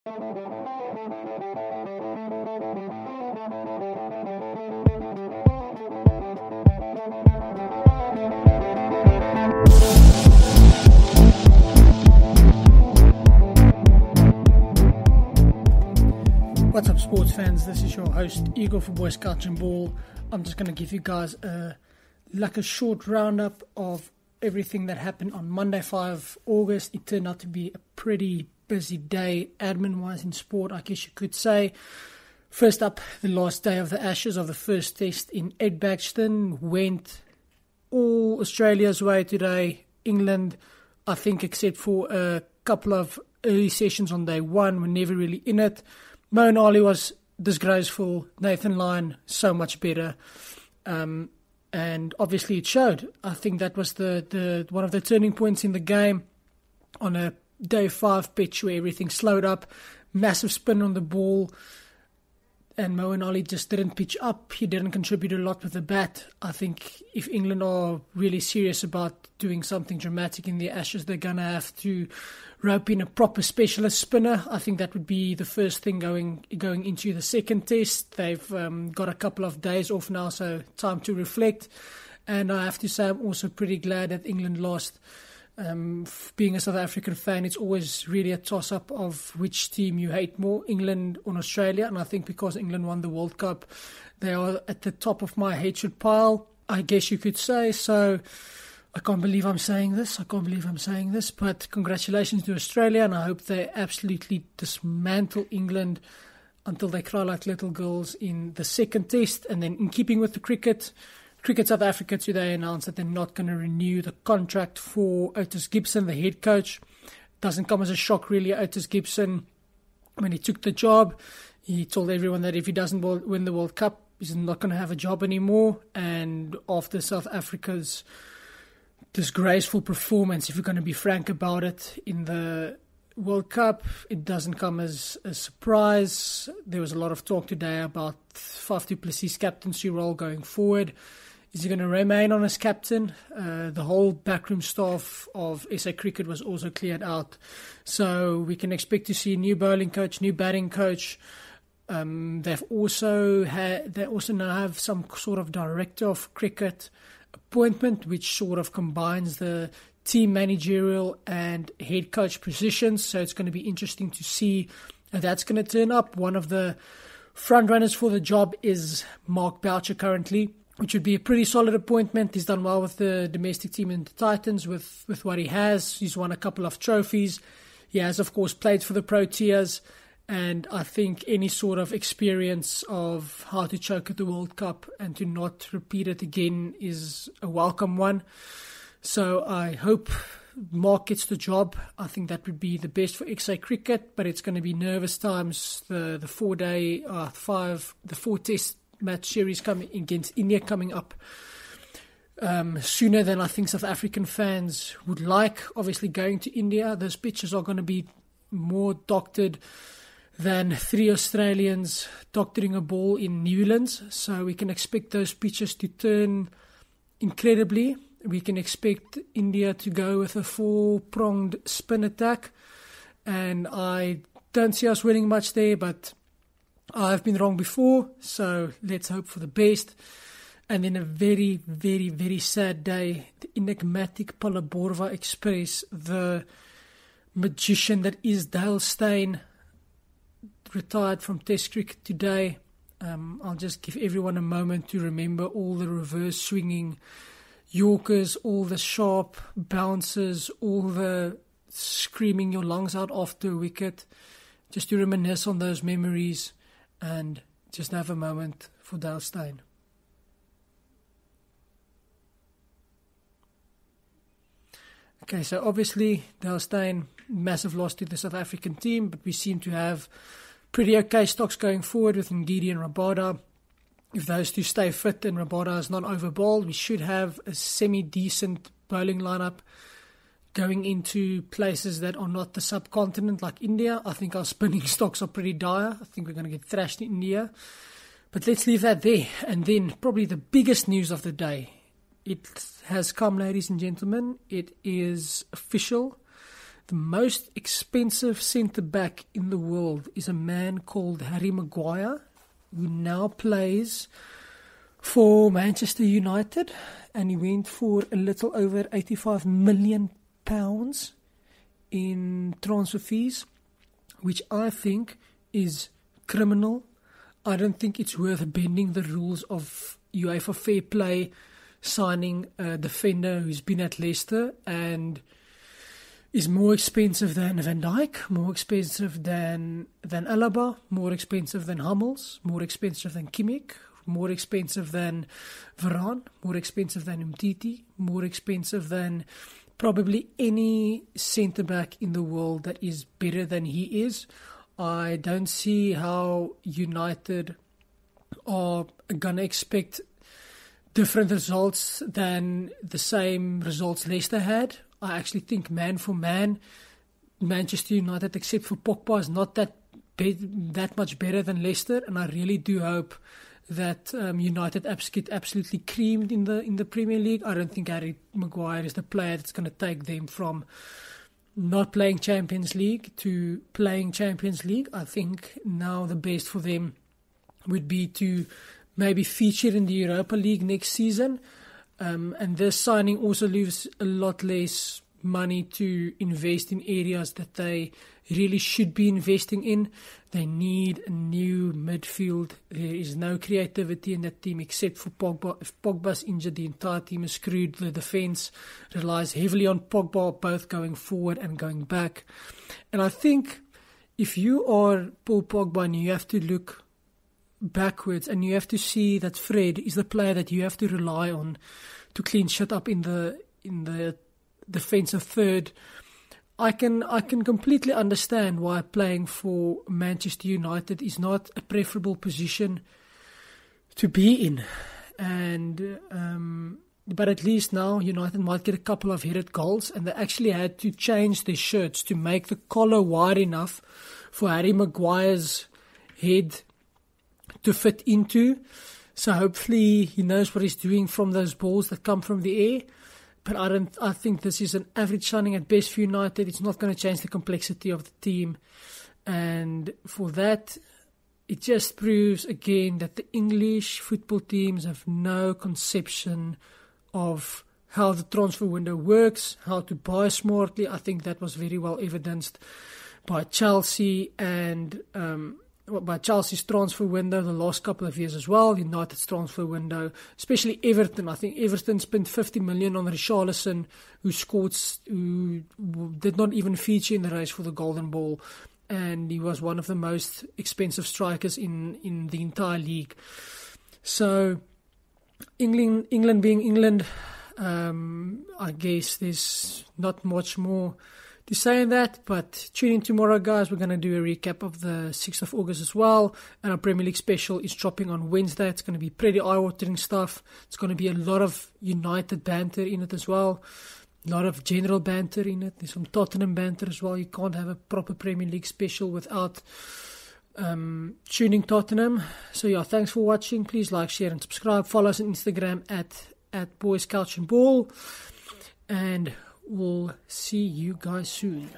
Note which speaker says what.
Speaker 1: What's up, sports fans? This is your host, Igor for Boy Scouts and Ball. I'm just going to give you guys a short roundup of everything that happened on Monday, 5 August. It turned out to be a pretty busy day, admin-wise in sport, I guess you could say. First up, the last day of the Ashes of the first test in Edgbaston went all Australia's way today. England, I think, except for a couple of early sessions on day one, were never really in it. Moeen Ali was disgraceful. Nathan Lyon, so much better. And obviously it showed. I think that was the one of the turning points in the game on a day 5 pitch where everything slowed up. Massive spin on the ball. And Moeen Ali just didn't pitch up. He didn't contribute a lot with the bat. I think if England are really serious about doing something dramatic in the Ashes, they're going to have to rope in a proper specialist spinner. I think that would be the first thing going into the second test. They've got a couple of days off now, so time to reflect. And I have to say I'm also pretty glad that England lost. Being a South African fan, it's always really a toss-up of which team you hate more, England or Australia. And I think because England won the World Cup, they are at the top of my hatred pile, I guess you could say. So I can't believe I'm saying this. But congratulations to Australia, and I hope they absolutely dismantle England until they cry like little girls in the second test. And then in keeping with the Cricket South Africa today announced that they're not going to renew the contract for Otis Gibson, the head coach. Doesn't come as a shock, really. Otis Gibson, when he took the job, he told everyone that if he doesn't win the World Cup, he's not going to have a job anymore. And after South Africa's disgraceful performance, if you're going to be frank about it, in the World Cup, it doesn't come as a surprise. There was a lot of talk today about Faf du Plessis' captaincy role going forward. Is he going to remain on as captain? The whole backroom staff of SA Cricket was also cleared out. So we can expect to see a new bowling coach, new batting coach. They also now have some sort of director of cricket appointment, which sort of combines the team managerial and head coach positions. So it's going to be interesting to see how that's going to turn up. One of the front runners for the job is Mark Boucher currently, which would be a pretty solid appointment. He's done well with the domestic team in the Titans with what he has. He's won a couple of trophies. He has, of course, played for the Proteas. And I think any sort of experience of how to choke at the World Cup and to not repeat it again is a welcome one. So I hope Mark gets the job. I think that would be the best for XA Cricket, but it's going to be nervous times. The 4-test match series coming against India coming up sooner than I think South African fans would like. Obviously, going to India, those pitches are going to be more doctored than 3 Australians doctoring a ball in Newlands. So we can expect those pitches to turn incredibly. We can expect India to go with a 4-pronged spin attack. And I don't see us winning much there, but I've been wrong before. So let's hope for the best. And then a very, very, very sad day. The enigmatic Palaborva Express, the magician that is Dale Steyn, retired from Test cricket today. I'll just give everyone a moment to remember all the reverse swinging Yorkers, all the sharp bounces, all the screaming your lungs out after a wicket, just to reminisce on those memories and just have a moment for Dale Steyn. Okay, so obviously Dale Steyn, massive loss to the South African team, but we seem to have pretty okay stocks going forward with Ngidi and Rabada. If those two stay fit and Rabada is not overbowled, we should have a semi-decent bowling lineup going into places that are not the subcontinent like India. I think our spinning stocks are pretty dire. I think we're going to get thrashed in India. But let's leave that there. And then probably the biggest news of the day. It has come, ladies and gentlemen. It is official. the most expensive centre-back in the world is a man called Harry Maguire, who now plays for Manchester United, and he went for a little over £85 million in transfer fees, which I think is criminal. I don't think it's worth bending the rules of UEFA Fair Play, signing a defender who's been at Leicester and is more expensive than Van Dijk, more expensive than Alaba, more expensive than Hummels, more expensive than Kimmich, more expensive than Varane, more expensive than Umtiti, more expensive than probably any centre-back in the world that is better than he is. I don't see how United are going to expect different results than the same results Leicester had. I actually think man for man, Manchester United, except for Pogba, is not that much better than Leicester, and I really do hope that United get absolutely creamed in the Premier League. I don't think Harry Maguire is the player that's going to take them from not playing Champions League to playing Champions League. I think now the best for them would be to maybe feature in the Europa League next season. And this signing also leaves a lot less money to invest in areas that they really should be investing in. They need a new midfield. There is no creativity in that team except for Pogba. If Pogba's injured, the entire team is screwed. The defence relies heavily on Pogba, both going forward and going back. And I think if you are Paul Pogba and you have to look backwards and you have to see that Fred is the player that you have to rely on to clean shit up in the defensive third, I can completely understand why playing for Manchester United is not a preferable position to be in. And but at least now United might get a couple of headed goals, and they actually had to change their shirts to make the collar wide enough for Harry Maguire's head to fit into. So hopefully he knows what he's doing from those balls that come from the air. But I think this is an average signing at best for United. It's not going to change the complexity of the team. And for that, it just proves again that the English football teams have no conception of how the transfer window works, how to buy smartly. I think that was very well evidenced by Chelsea and by Chelsea's transfer window the last couple of years as well, United's transfer window, especially Everton. I think Everton spent 50 million on Richarlison, who did not even feature in the race for the Golden Ball, and he was one of the most expensive strikers in the entire league. So England being England, I guess there's not much more to say that, but tune in tomorrow, guys. We're going to do a recap of the 6th of August as well, and our Premier League special is dropping on Wednesday. It's going to be pretty eye-watering stuff. It's going to be a lot of United banter in it as well, a lot of general banter in it. There's some Tottenham banter as well. You can't have a proper Premier League special without tuning Tottenham. So yeah, thanks for watching. Please like, share and subscribe. Follow us on Instagram at Boys Couch and Ball, and we'll see you guys soon.